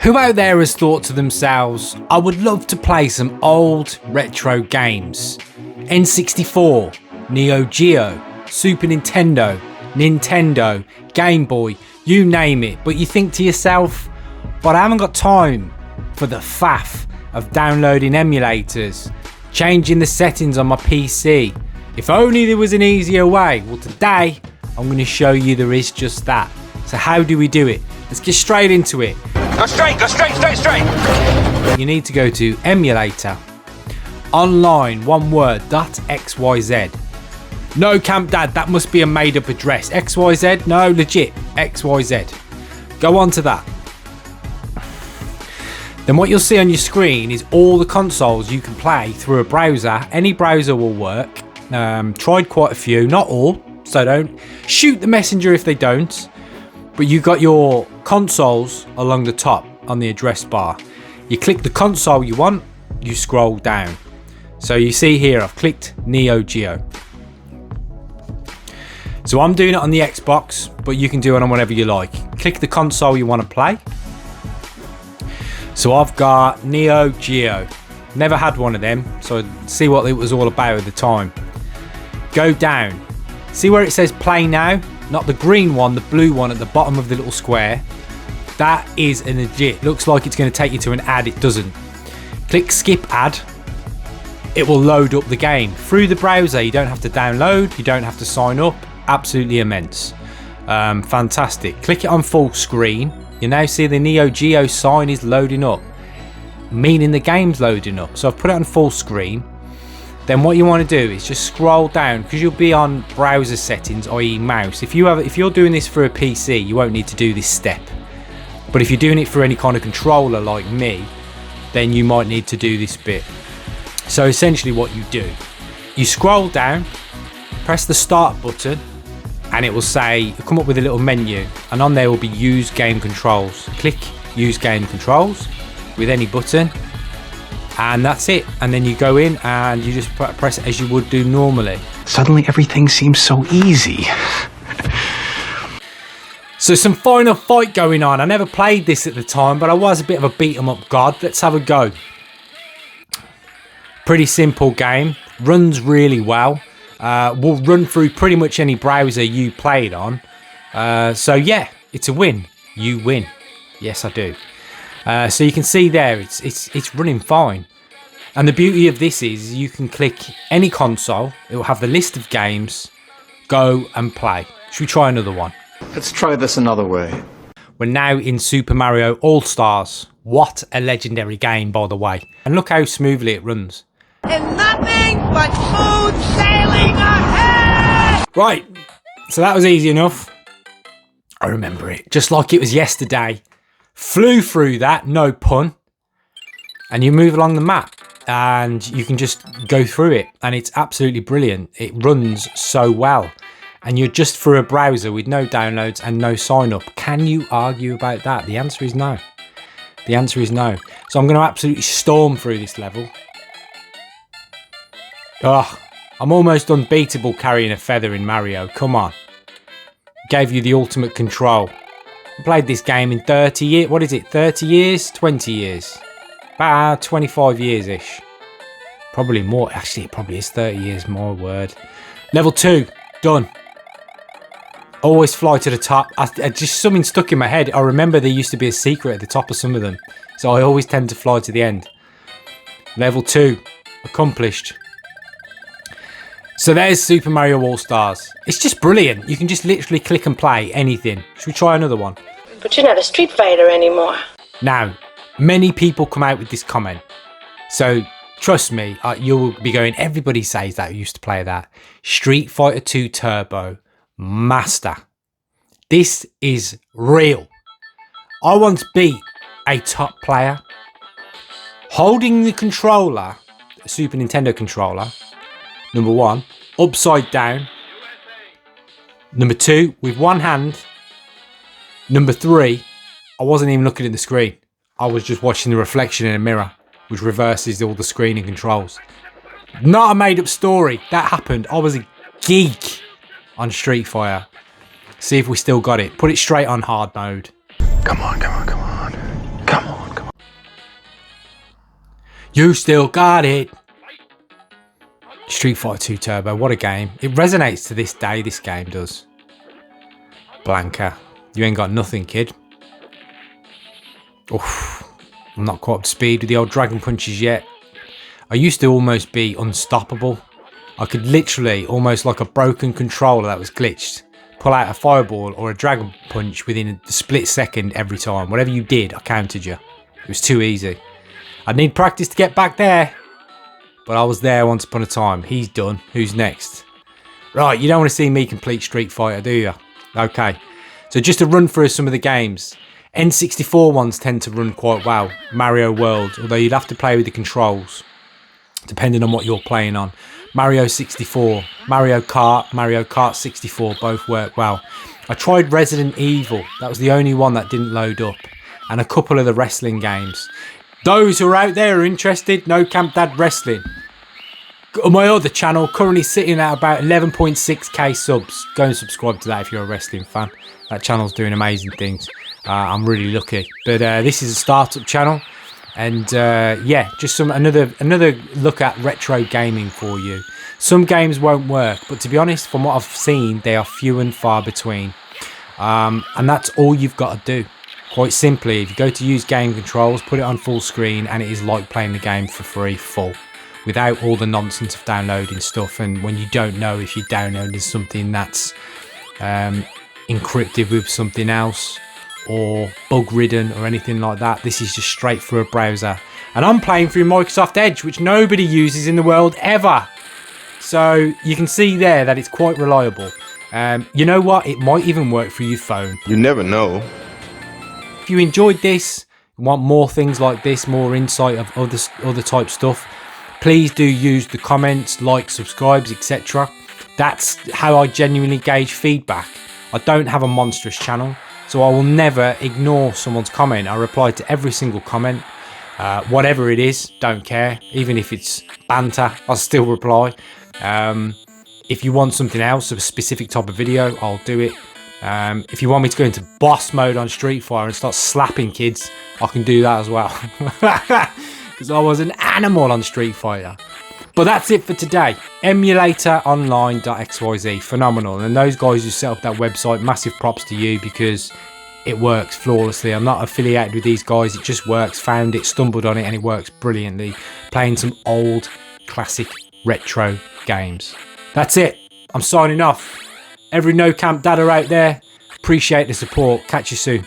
Who out there has thought to themselves, I would love to play some old retro games? N64, Neo Geo, Super Nintendo, Nintendo, Game Boy, you name it. But you think to yourself, but I haven't got time for the faff of downloading emulators, changing the settings on my PC. If only there was an easier way. Well, today I'm going to show you there is just that. So how do we do it? Let's get straight into it. Go straight. You need to go to emulator online, one word, .xyz. No, Camp Dad, that must be a made up address. XYZ? No, legit, XYZ. Go on to that. Then what you'll see on your screen is all the consoles you can play through a browser. Any browser will work. Tried quite a few, not all, so don't shoot the messenger if they don't. But you got your consoles along the top on the address bar. You click the console you want, you scroll down. So you see here, I've clicked Neo Geo. So I'm doing it on the Xbox, but you can do it on whatever you like. Click the console you want to play. So I've got Neo Geo. Never had one of them, so see what it was all about at the time. Go down. See where it says play now? Not the green one, the blue one at the bottom of the little square. That is a legit. Looks like it's going to take you to an ad. It doesn't. Click skip ad. It will load up the game through the browser. You don't have to download. You don't have to sign up. Absolutely immense. Fantastic. Click it on full screen. You now see the Neo Geo sign is loading up, meaning the game's loading up. So I've put it on full screen. Then what you want to do is just scroll down, because you'll be on browser settings, i.e. mouse. If you're doing this for a PC, you won't need to do this step. But if you're doing it for any kind of controller like me, then you might need to do this bit. So essentially what you do, you scroll down, press the start button, and it will say, come up with a little menu, and on there will be use game controls. Click use game controls with any button, and that's it. And then you go in and you just press it as you would do normally. Suddenly everything seems so easy. So some Final Fight going on. I never played this at the time, but I was a bit of a beat 'em up god. Let's have a go. Pretty simple game. Runs really well. Will run through pretty much any browser you played on. So yeah, it's a win. You win. Yes, I do. So you can see there, it's running fine. And the beauty of this is you can click any console. It will have the list of games. Go and play. Should we try another one? Let's try this another way. We're now in Super Mario All-Stars. What a legendary game, by the way. And look how smoothly it runs. And nothing but smooth sailing ahead! Right, so that was easy enough. I remember it, just like it was yesterday. Flew through that, no pun. And you move along the map and you can just go through it, and it's absolutely brilliant. It runs so well. And you're just through a browser with no downloads and no sign up. Can you argue about that? The answer is no. The answer is no. So I'm going to absolutely storm through this level. Oh, I'm almost unbeatable carrying a feather in Mario. Come on. Gave you the ultimate control. I played this game in 30 years. What is it? 30 years? 20 years? About 25 years-ish. Probably more. Actually, it probably is 30 years. My word. Level 2. Done. Always fly to the top. Just something stuck in my head. I remember there used to be a secret at the top of some of them. So I always tend to fly to the end. Level 2. Accomplished. So there's Super Mario All-Stars. It's just brilliant. You can just literally click and play anything. Should we try another one? But you're not a Street Fighter anymore. Now, many people come out with this comment. So trust me, you'll be going, everybody says that who used to play that. Street Fighter 2 Turbo Master. This is real. I once beat a top player holding the controller, the Super Nintendo controller, number 1, upside down. Number 2, with one hand. Number 3, I wasn't even looking at the screen. I was just watching the reflection in a mirror, which reverses all the screen and controls. Not a made up story. That happened. I was a geek on Street Fighter. See if we still got it. Put it straight on hard mode. Come on. You still got it. Street Fighter 2 Turbo, what a game. It resonates to this day, this game does. Blanka, you ain't got nothing, kid. Oof, I'm not quite up to speed with the old Dragon Punches yet. I used to almost be unstoppable. I could literally, almost like a broken controller that was glitched, pull out a fireball or a Dragon Punch within a split second every time. Whatever you did, I countered you. It was too easy. I'd need practice to get back there. But I was there once upon a time. He's done. Who's next? Right, you don't want to see me complete Street Fighter, do you? Okay. So just to run through some of the games. N64 ones tend to run quite well. Mario World, although you'd have to play with the controls, depending on what you're playing on. Mario 64, Mario Kart 64 both work well. I tried Resident Evil. That was the only one that didn't load up. And a couple of the wrestling games. Those who are out there are interested, No Camp Dad Wrestling. On my other channel, currently sitting at about 11.6k subs. Go and subscribe to that if you're a wrestling fan. That channel's doing amazing things. I'm really lucky. But this is a startup channel. And yeah, just another look at retro gaming for you. Some games won't work, but to be honest, from what I've seen, they are few and far between. And that's all you've got to do. Quite simply, if you go to use game controls, put it on full screen, and it is like playing the game for free, full, without all the nonsense of downloading stuff. And when you don't know if you're downloading something that's encrypted with something else or bug ridden or anything like that, this is just straight through a browser. And I'm playing through Microsoft Edge, which nobody uses in the world ever. So you can see there that it's quite reliable. You know what? It might even work through your phone. You never know. If you enjoyed this, want more things like this, more insight of other type stuff, please do use the comments, like, subscribes, etc. That's how I genuinely gauge feedback. I don't have a monstrous channel, so I will never ignore someone's comment. I reply to every single comment, whatever it is, don't care. Even if it's banter, I'll still reply. If you want something else, a specific type of video, I'll do it. If you want me to go into boss mode on Street Fighter and start slapping kids, I can do that as well. Because I was an animal on Street Fighter. But that's it for today. EmulatorOnline.xyz, phenomenal. And those guys who set up that website, massive props to you, because it works flawlessly. I'm not affiliated with these guys, it just works. Found it, stumbled on it, and it works brilliantly. Playing some old, classic, retro games. That's it. I'm signing off. Every No Camp Dada out there, appreciate the support. Catch you soon.